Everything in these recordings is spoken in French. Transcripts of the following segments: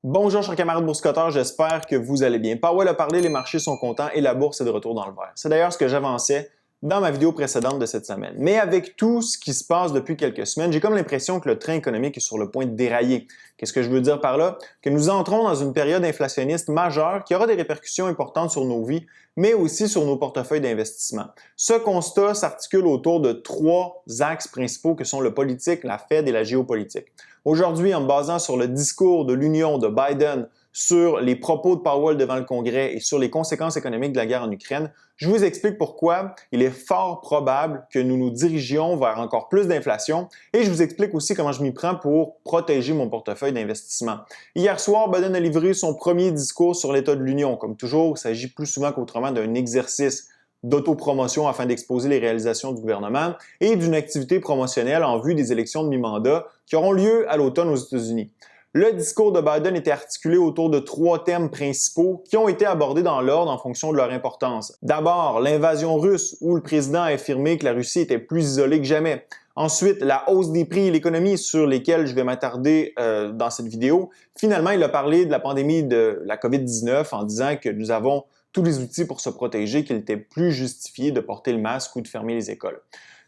Bonjour chers camarades boursicotteurs, j'espère que vous allez bien. Powell a parlé, les marchés sont contents et la bourse est de retour dans le vert. C'est d'ailleurs ce que j'avançais dans ma vidéo précédente de cette semaine. Mais avec tout ce qui se passe depuis quelques semaines, j'ai comme l'impression que le train économique est sur le point de dérailler. Qu'est-ce que je veux dire par là? Que nous entrons dans une période inflationniste majeure qui aura des répercussions importantes sur nos vies, mais aussi sur nos portefeuilles d'investissement. Ce constat s'articule autour de trois axes principaux que sont le politique, la Fed et la géopolitique. Aujourd'hui, en me basant sur le discours de l'Union de Biden, sur les propos de Powell devant le Congrès et sur les conséquences économiques de la guerre en Ukraine, je vous explique pourquoi il est fort probable que nous nous dirigions vers encore plus d'inflation et je vous explique aussi comment je m'y prends pour protéger mon portefeuille d'investissement. Hier soir, Biden a livré son premier discours sur l'état de l'Union. Comme toujours, il s'agit plus souvent qu'autrement d'un exercice d'autopromotion afin d'exposer les réalisations du gouvernement et d'une activité promotionnelle en vue des élections de mi-mandat qui auront lieu à l'automne aux États-Unis. Le discours de Biden était articulé autour de trois thèmes principaux qui ont été abordés dans l'ordre en fonction de leur importance. D'abord, l'invasion russe, où le président a affirmé que la Russie était plus isolée que jamais. Ensuite, la hausse des prix et l'économie sur lesquels je vais m'attarder dans cette vidéo. Finalement, il a parlé de la pandémie de la COVID-19 en disant que nous avons tous les outils pour se protéger, qu'il était plus justifié de porter le masque ou de fermer les écoles.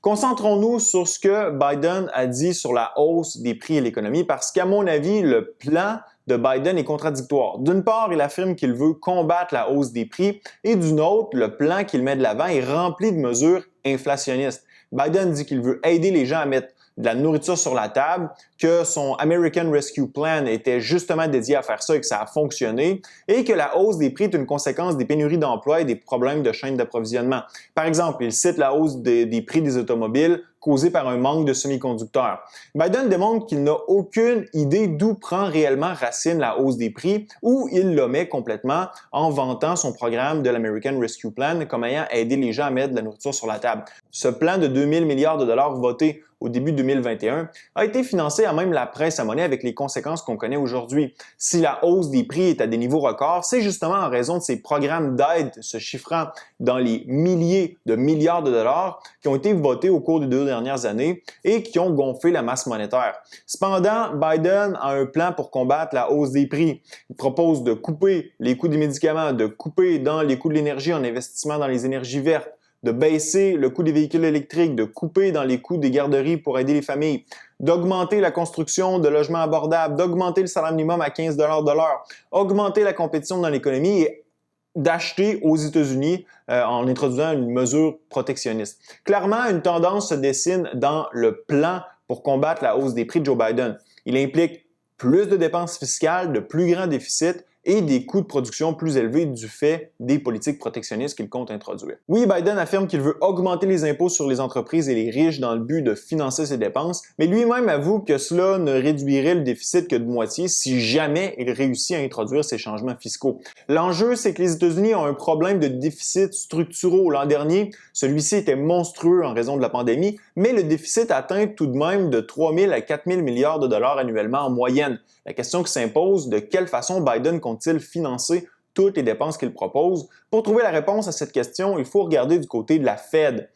Concentrons-nous sur ce que Biden a dit sur la hausse des prix et l'économie parce qu'à mon avis, le plan de Biden est contradictoire. D'une part, il affirme qu'il veut combattre la hausse des prix et d'une autre, le plan qu'il met de l'avant est rempli de mesures inflationnistes. Biden dit qu'il veut aider les gens à mettre de la nourriture sur la table, que son American Rescue Plan était justement dédié à faire ça et que ça a fonctionné, et que la hausse des prix est une conséquence des pénuries d'emploi et des problèmes de chaîne d'approvisionnement. Par exemple, il cite la hausse des prix des automobiles causée par un manque de semi-conducteurs. Biden démontre qu'il n'a aucune idée d'où prend réellement racine la hausse des prix ou il l'omet complètement en vantant son programme de l'American Rescue Plan comme ayant aidé les gens à mettre de la nourriture sur la table. Ce plan de 2000 milliards de dollars voté au début 2021 a été financé à même la presse à monnaie avec les conséquences qu'on connaît aujourd'hui. Si la hausse des prix est à des niveaux records, c'est justement en raison de ces programmes d'aide se chiffrant dans les milliers de milliards de dollars qui ont été votés au cours des 2 dernières années et qui ont gonflé la masse monétaire. Cependant, Biden a un plan pour combattre la hausse des prix. Il propose de couper les coûts des médicaments, de couper dans les coûts de l'énergie en investissement dans les énergies vertes, de baisser le coût des véhicules électriques, de couper dans les coûts des garderies pour aider les familles, d'augmenter la construction de logements abordables, d'augmenter le salaire minimum à 15 $ de l'heure, augmenter la compétition dans l'économie et d'acheter aux États-Unis en introduisant une mesure protectionniste. Clairement, une tendance se dessine dans le plan pour combattre la hausse des prix de Joe Biden. Il implique plus de dépenses fiscales, de plus grands déficits et des coûts de production plus élevés du fait des politiques protectionnistes qu'il compte introduire. Oui, Biden affirme qu'il veut augmenter les impôts sur les entreprises et les riches dans le but de financer ses dépenses, mais lui-même avoue que cela ne réduirait le déficit que de moitié si jamais il réussit à introduire ces changements fiscaux. L'enjeu, c'est que les États-Unis ont un problème de déficit structuraux. L'an dernier, celui-ci était monstrueux en raison de la pandémie, mais le déficit atteint tout de même de 3 000 à 4 000 milliards de dollars annuellement en moyenne. La question qui s'impose, de quelle façon Biden compte-t-il financer toutes les dépenses qu'il propose? Pour trouver la réponse à cette question, il faut regarder du côté de la Fed.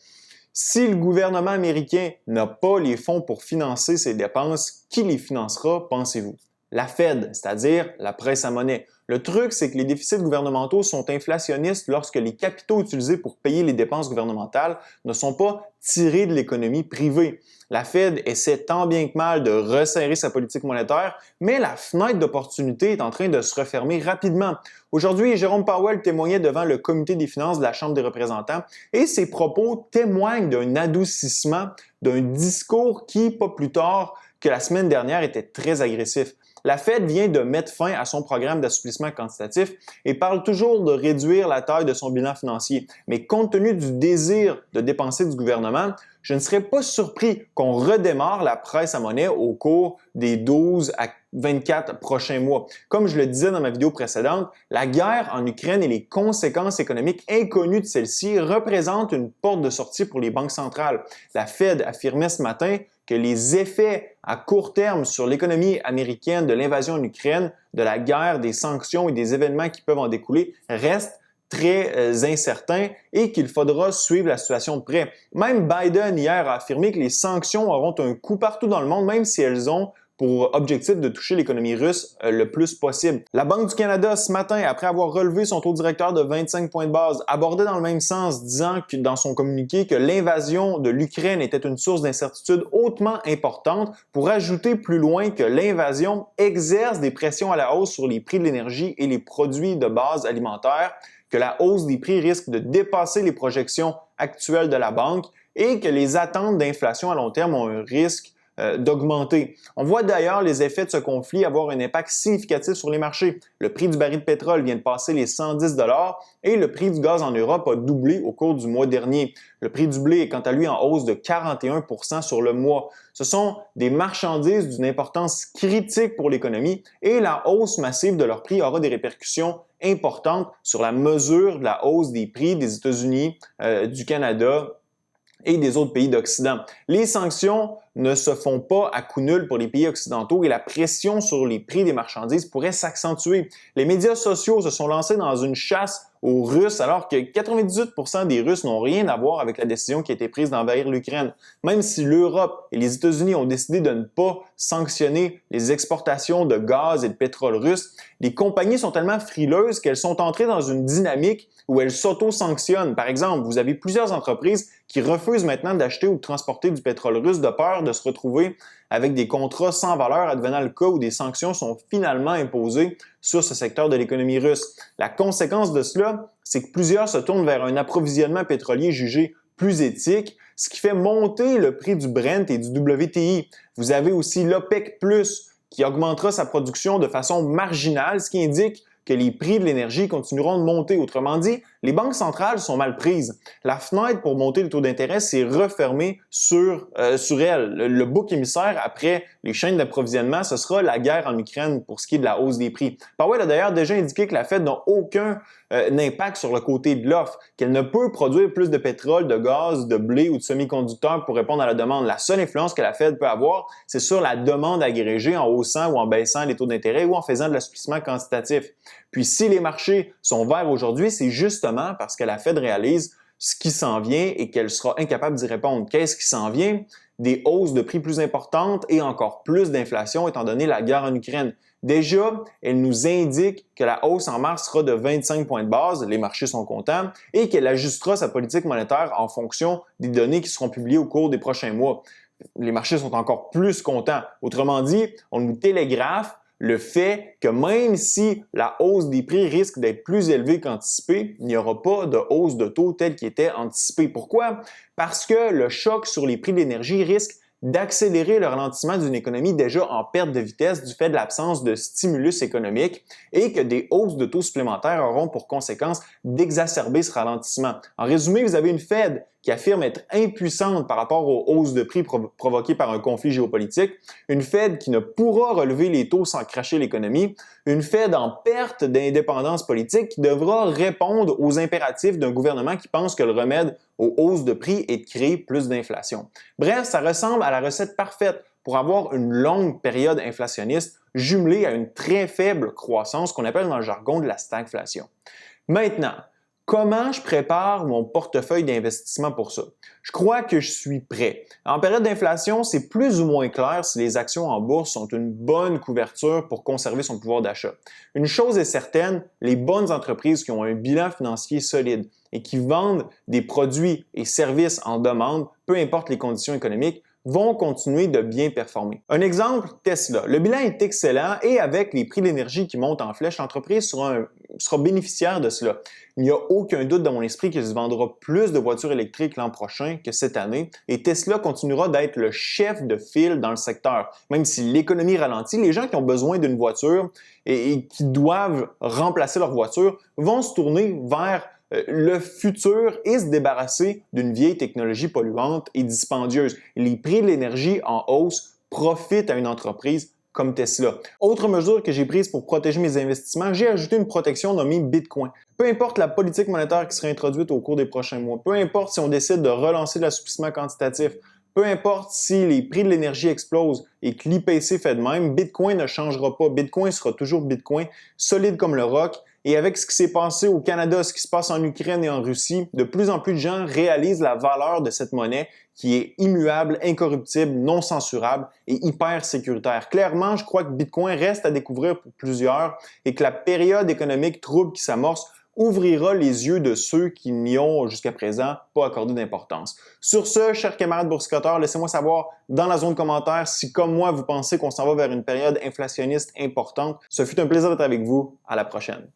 Si le gouvernement américain n'a pas les fonds pour financer ses dépenses, qui les financera, pensez-vous? La Fed, c'est-à-dire la presse à monnaie. Le truc, c'est que les déficits gouvernementaux sont inflationnistes lorsque les capitaux utilisés pour payer les dépenses gouvernementales ne sont pas tirés de l'économie privée. La Fed essaie tant bien que mal de resserrer sa politique monétaire, mais la fenêtre d'opportunité est en train de se refermer rapidement. Aujourd'hui, Jérôme Powell témoignait devant le comité des finances de la Chambre des représentants et ses propos témoignent d'un adoucissement, d'un discours qui, pas plus tard que la semaine dernière, était très agressif. La Fed vient de mettre fin à son programme d'assouplissement quantitatif et parle toujours de réduire la taille de son bilan financier. Mais compte tenu du désir de dépenser du gouvernement, je ne serais pas surpris qu'on redémarre la presse à monnaie au cours des 12 à 24 prochains mois. Comme je le disais dans ma vidéo précédente, la guerre en Ukraine et les conséquences économiques inconnues de celle-ci représentent une porte de sortie pour les banques centrales. La Fed affirmait ce matin que les effets à court terme sur l'économie américaine de l'invasion en Ukraine, de la guerre, des sanctions et des événements qui peuvent en découler restent très incertains et qu'il faudra suivre la situation de près. Même Biden hier a affirmé que les sanctions auront un coût partout dans le monde, même si elles ont pour objectif de toucher l'économie russe le plus possible. La Banque du Canada, ce matin, après avoir relevé son taux directeur de 25 points de base, abordait dans le même sens, disant que dans son communiqué que l'invasion de l'Ukraine était une source d'incertitude hautement importante, pour ajouter plus loin que l'invasion exerce des pressions à la hausse sur les prix de l'énergie et les produits de base alimentaires, que la hausse des prix risque de dépasser les projections actuelles de la banque et que les attentes d'inflation à long terme ont un risque d'augmenter. On voit d'ailleurs les effets de ce conflit avoir un impact significatif sur les marchés. Le prix du baril de pétrole vient de passer les 110 $ et le prix du gaz en Europe a doublé au cours du mois dernier. Le prix du blé est quant à lui en hausse de 41 % sur le mois. Ce sont des marchandises d'une importance critique pour l'économie et la hausse massive de leur prix aura des répercussions importantes sur la mesure de la hausse des prix des États-Unis, du Canada et des autres pays d'Occident. Les sanctions ne se font pas à coup nul pour les pays occidentaux et la pression sur les prix des marchandises pourrait s'accentuer. Les médias sociaux se sont lancés dans une chasse aux Russes alors que 98 % des Russes n'ont rien à voir avec la décision qui a été prise d'envahir l'Ukraine. Même si l'Europe et les États-Unis ont décidé de ne pas sanctionner les exportations de gaz et de pétrole russe, les compagnies sont tellement frileuses qu'elles sont entrées dans une dynamique où elles s'auto-sanctionnent. Par exemple, vous avez plusieurs entreprises qui refusent maintenant d'acheter ou de transporter du pétrole russe de peur de se retrouver avec des contrats sans valeur advenant le cas où des sanctions sont finalement imposées sur ce secteur de l'économie russe. La conséquence de cela, c'est que plusieurs se tournent vers un approvisionnement pétrolier jugé plus éthique, ce qui fait monter le prix du Brent et du WTI. Vous avez aussi l'OPEC+, qui augmentera sa production de façon marginale, ce qui indique que les prix de l'énergie continueront de monter. Autrement dit, les banques centrales sont mal prises. La fenêtre pour monter le taux d'intérêt s'est refermée sur elle. Le bouc émissaire après les chaînes d'approvisionnement, ce sera la guerre en Ukraine pour ce qui est de la hausse des prix. Powell a d'ailleurs déjà indiqué que la Fed n'a aucun impact sur le côté de l'offre, qu'elle ne peut produire plus de pétrole, de gaz, de blé ou de semi-conducteurs pour répondre à la demande. La seule influence que la Fed peut avoir, c'est sur la demande agrégée en haussant ou en baissant les taux d'intérêt ou en faisant de l'assouplissement quantitatif. Puis si les marchés sont verts aujourd'hui, c'est justement parce que la Fed réalise ce qui s'en vient et qu'elle sera incapable d'y répondre. Qu'est-ce qui s'en vient? Des hausses de prix plus importantes et encore plus d'inflation étant donné la guerre en Ukraine. Déjà, elle nous indique que la hausse en mars sera de 25 points de base, les marchés sont contents, et qu'elle ajustera sa politique monétaire en fonction des données qui seront publiées au cours des prochains mois. Les marchés sont encore plus contents. Autrement dit, on nous télégraphe le fait que même si la hausse des prix risque d'être plus élevée qu'anticipée, il n'y aura pas de hausse de taux telle qui était anticipée. Pourquoi? Parce que le choc sur les prix de l'énergie risque d'accélérer le ralentissement d'une économie déjà en perte de vitesse du fait de l'absence de stimulus économique et que des hausses de taux supplémentaires auront pour conséquence d'exacerber ce ralentissement. En résumé, vous avez une Fed qui affirme être impuissante par rapport aux hausses de prix provoquées par un conflit géopolitique, une Fed qui ne pourra relever les taux sans cracher l'économie, une Fed en perte d'indépendance politique qui devra répondre aux impératifs d'un gouvernement qui pense que le remède aux hausses de prix est de créer plus d'inflation. Bref, ça ressemble à la recette parfaite pour avoir une longue période inflationniste jumelée à une très faible croissance qu'on appelle dans le jargon de la stagflation. Maintenant, comment je prépare mon portefeuille d'investissement pour ça? Je crois que je suis prêt. En période d'inflation, c'est plus ou moins clair si les actions en bourse sont une bonne couverture pour conserver son pouvoir d'achat. Une chose est certaine, les bonnes entreprises qui ont un bilan financier solide et qui vendent des produits et services en demande, peu importe les conditions économiques, vont continuer de bien performer. Un exemple, Tesla. Le bilan est excellent et avec les prix de l'énergie qui montent en flèche, l'entreprise sera bénéficiaire de cela. Il n'y a aucun doute dans mon esprit qu'il se vendra plus de voitures électriques l'an prochain que cette année et Tesla continuera d'être le chef de file dans le secteur. Même si l'économie ralentit, les gens qui ont besoin d'une voiture et qui doivent remplacer leur voiture vont se tourner vers le futur et se débarrasser d'une vieille technologie polluante et dispendieuse. Les prix de l'énergie en hausse profitent à une entreprise comme Tesla. Autre mesure que j'ai prise pour protéger mes investissements, j'ai ajouté une protection nommée Bitcoin. Peu importe la politique monétaire qui sera introduite au cours des prochains mois, peu importe si on décide de relancer l'assouplissement quantitatif, peu importe si les prix de l'énergie explosent et que l'IPC fait de même, Bitcoin ne changera pas. Bitcoin sera toujours Bitcoin, solide comme le roc Et avec ce qui s'est passé au Canada, ce qui se passe en Ukraine et en Russie, de plus en plus de gens réalisent la valeur de cette monnaie qui est immuable, incorruptible, non censurable et hyper sécuritaire. Clairement, je crois que Bitcoin reste à découvrir pour plusieurs et que la période économique trouble qui s'amorce ouvrira les yeux de ceux qui n'y ont jusqu'à présent pas accordé d'importance. Sur ce, chers camarades boursicoteurs, laissez-moi savoir dans la zone commentaire si, comme moi, vous pensez qu'on s'en va vers une période inflationniste importante. Ce fut un plaisir d'être avec vous. À la prochaine.